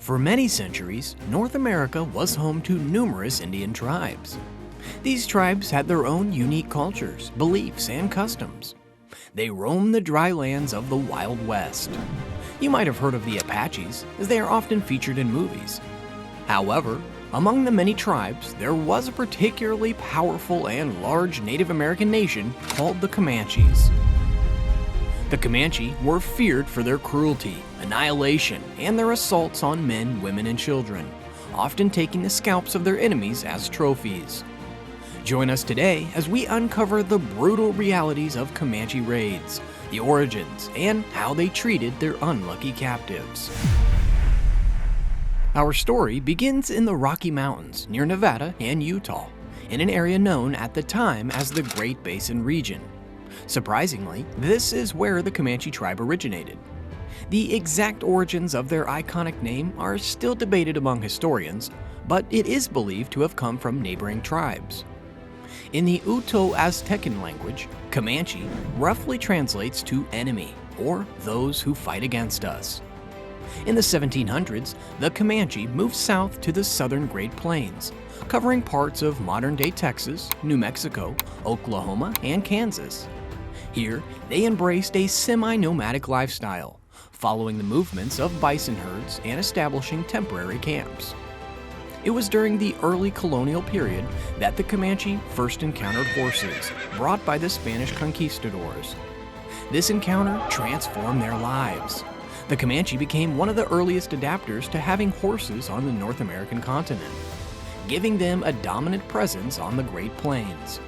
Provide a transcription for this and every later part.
For many centuries, North America was home to numerous Indian tribes. These tribes had their own unique cultures, beliefs, and customs. They roamed the dry lands of the Wild West. You might have heard of the Apaches, as they are often featured in movies. However, among the many tribes, there was a particularly powerful and large Native American nation called the Comanches. The Comanche were feared for their cruelty, annihilation, and their assaults on men, women, and children, often taking the scalps of their enemies as trophies. Join us today as we uncover the brutal realities of Comanche raids, the origins, and how they treated their unlucky captives. Our story begins in the Rocky Mountains near Nevada and Utah, in an area known at the time as the Great Basin region. Surprisingly, this is where the Comanche tribe originated. The exact origins of their iconic name are still debated among historians, but it is believed to have come from neighboring tribes. In the Uto-Aztecan language, Comanche roughly translates to enemy, or those who fight against us. In the 1700s, the Comanche moved south to the southern Great Plains, covering parts of modern-day Texas, New Mexico, Oklahoma, and Kansas. Here, they embraced a semi-nomadic lifestyle, following the movements of bison herds and establishing temporary camps. It was during the early colonial period that the Comanche first encountered horses, brought by the Spanish conquistadors. This encounter transformed their lives. The Comanche became one of the earliest adapters to having horses on the North American continent, giving them a dominant presence on the Great Plains.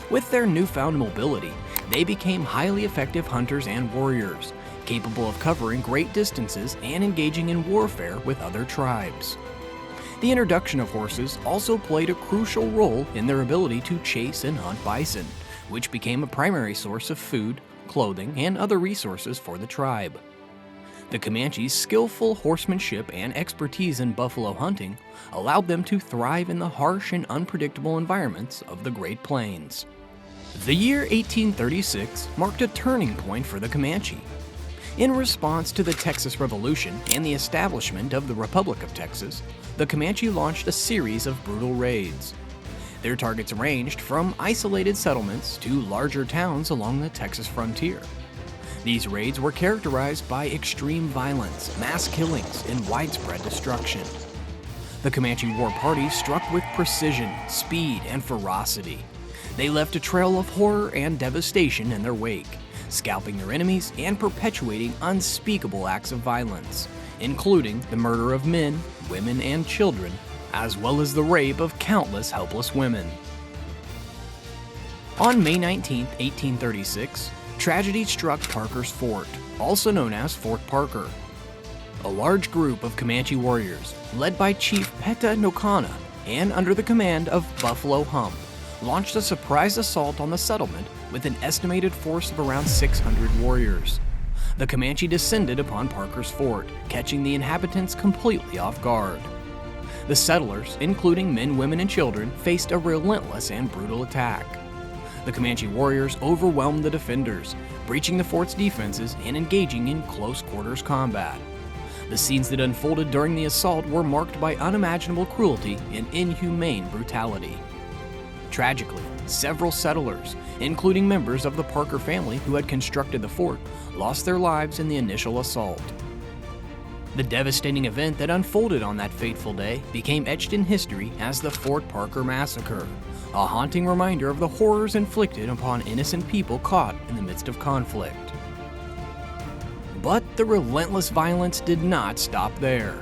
With their newfound mobility, they became highly effective hunters and warriors, capable of covering great distances and engaging in warfare with other tribes. The introduction of horses also played a crucial role in their ability to chase and hunt bison, which became a primary source of food, clothing, and other resources for the tribe. The Comanche's skillful horsemanship and expertise in buffalo hunting allowed them to thrive in the harsh and unpredictable environments of the Great Plains. The year 1836 marked a turning point for the Comanche. In response to the Texas Revolution and the establishment of the Republic of Texas, the Comanche launched a series of brutal raids. Their targets ranged from isolated settlements to larger towns along the Texas frontier. These raids were characterized by extreme violence, mass killings, and widespread destruction. The Comanche war party struck with precision, speed, and ferocity. They left a trail of horror and devastation in their wake, scalping their enemies and perpetuating unspeakable acts of violence, including the murder of men, women, and children, as well as the rape of countless helpless women. On May 19, 1836, tragedy struck Parker's Fort, also known as Fort Parker. A large group of Comanche warriors, led by Chief Peta Nocana and under the command of Buffalo Hump, launched a surprise assault on the settlement with an estimated force of around 600 warriors. The Comanche descended upon Parker's Fort, catching the inhabitants completely off guard. The settlers, including men, women, and children, faced a relentless and brutal attack. The Comanche warriors overwhelmed the defenders, breaching the fort's defenses and engaging in close-quarters combat. The scenes that unfolded during the assault were marked by unimaginable cruelty and inhumane brutality. Tragically, several settlers, including members of the Parker family who had constructed the fort, lost their lives in the initial assault. The devastating event that unfolded on that fateful day became etched in history as the Fort Parker Massacre, a haunting reminder of the horrors inflicted upon innocent people caught in the midst of conflict. But the relentless violence did not stop there.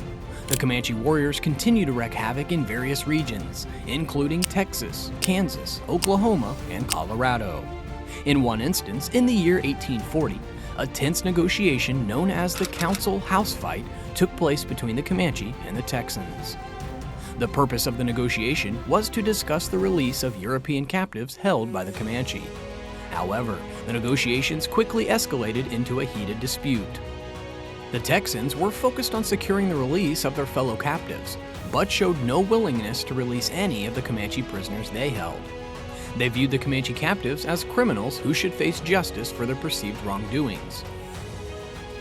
The Comanche warriors continued to wreak havoc in various regions, including Texas, Kansas, Oklahoma, and Colorado. In one instance, in the year 1840, a tense negotiation known as the Council House Fight took place between the Comanche and the Texans. The purpose of the negotiation was to discuss the release of European captives held by the Comanche. However, the negotiations quickly escalated into a heated dispute. The Texans were focused on securing the release of their fellow captives, but showed no willingness to release any of the Comanche prisoners they held. They viewed the Comanche captives as criminals who should face justice for their perceived wrongdoings.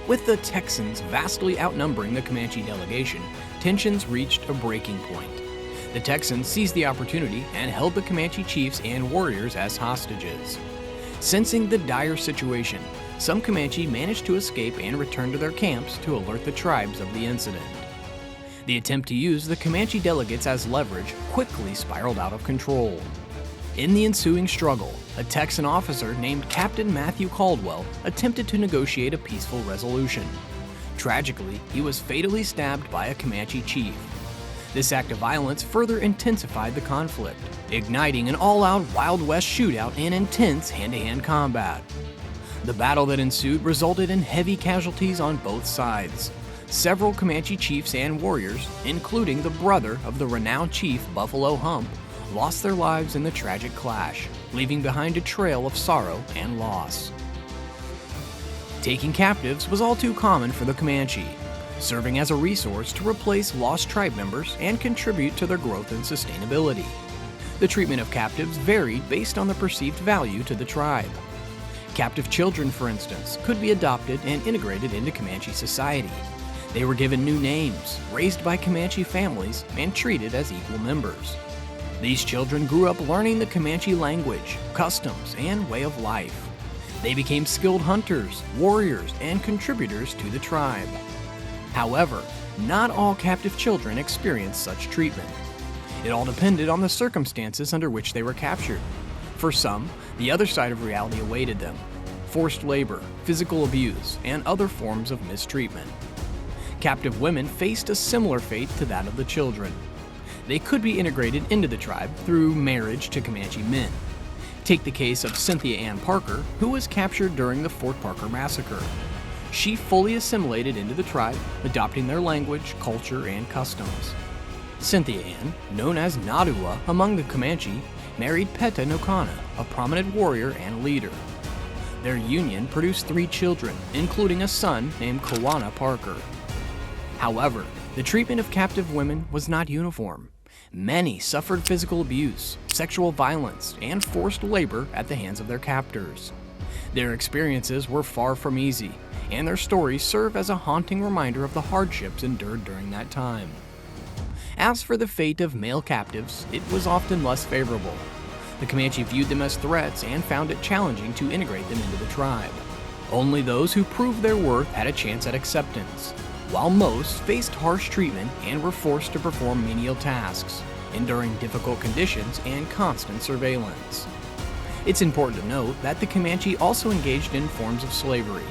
With the Texans vastly outnumbering the Comanche delegation, tensions reached a breaking point. The Texans seized the opportunity and held the Comanche chiefs and warriors as hostages. Sensing the dire situation, some Comanche managed to escape and return to their camps to alert the tribes of the incident. The attempt to use the Comanche delegates as leverage quickly spiraled out of control. In the ensuing struggle, a Texan officer named Captain Matthew Caldwell attempted to negotiate a peaceful resolution. Tragically, he was fatally stabbed by a Comanche chief. This act of violence further intensified the conflict, igniting an all-out Wild West shootout and intense hand-to-hand combat. The battle that ensued resulted in heavy casualties on both sides. Several Comanche chiefs and warriors, including the brother of the renowned chief Buffalo Hump, lost their lives in the tragic clash, leaving behind a trail of sorrow and loss. Taking captives was all too common for the Comanche, serving as a resource to replace lost tribe members and contribute to their growth and sustainability. The treatment of captives varied based on the perceived value to the tribe. Captive children, for instance, could be adopted and integrated into Comanche society. They were given new names, raised by Comanche families, and treated as equal members. These children grew up learning the Comanche language, customs, and way of life. They became skilled hunters, warriors, and contributors to the tribe. However, not all captive children experienced such treatment. It all depended on the circumstances under which they were captured. For some, the other side of reality awaited them: forced labor, physical abuse, and other forms of mistreatment. Captive women faced a similar fate to that of the children. They could be integrated into the tribe through marriage to Comanche men. Take the case of Cynthia Ann Parker, who was captured during the Fort Parker Massacre. She fully assimilated into the tribe, adopting their language, culture, and customs. Cynthia Ann, known as Nadua among the Comanche, married Peta Nokana, a prominent warrior and leader. Their union produced 3 children, including a son named Kawana Parker. However, the treatment of captive women was not uniform. Many suffered physical abuse, sexual violence, and forced labor at the hands of their captors. Their experiences were far from easy, and their stories serve as a haunting reminder of the hardships endured during that time. As for the fate of male captives, it was often less favorable. The Comanche viewed them as threats and found it challenging to integrate them into the tribe. Only those who proved their worth had a chance at acceptance, while most faced harsh treatment and were forced to perform menial tasks, enduring difficult conditions and constant surveillance. It's important to note that the Comanche also engaged in forms of slavery.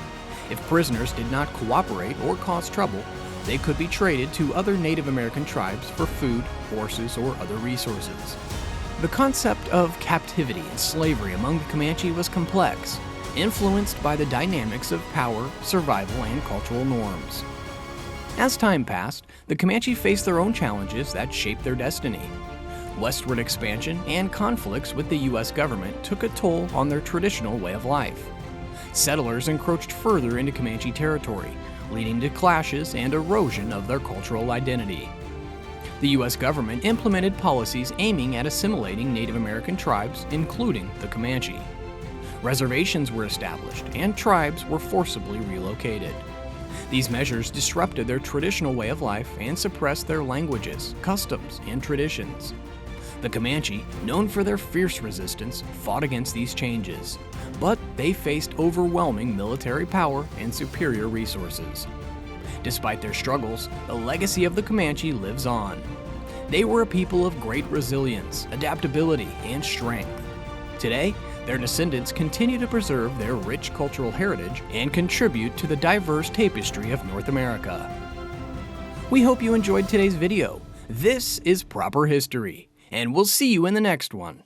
If prisoners did not cooperate or cause trouble, they could be traded to other Native American tribes for food, horses, or other resources. The concept of captivity and slavery among the Comanche was complex, influenced by the dynamics of power, survival, and cultural norms. As time passed, the Comanche faced their own challenges that shaped their destiny. Westward expansion and conflicts with the U.S. government took a toll on their traditional way of life. Settlers encroached further into Comanche territory, leading to clashes and erosion of their cultural identity. The U.S. government implemented policies aiming at assimilating Native American tribes, including the Comanche. Reservations were established, and tribes were forcibly relocated. These measures disrupted their traditional way of life and suppressed their languages, customs, and traditions. The Comanche, known for their fierce resistance, fought against these changes, but they faced overwhelming military power and superior resources. Despite their struggles, the legacy of the Comanche lives on. They were a people of great resilience, adaptability, and strength. Today, their descendants continue to preserve their rich cultural heritage and contribute to the diverse tapestry of North America. We hope you enjoyed today's video. This is Proper History, and we'll see you in the next one.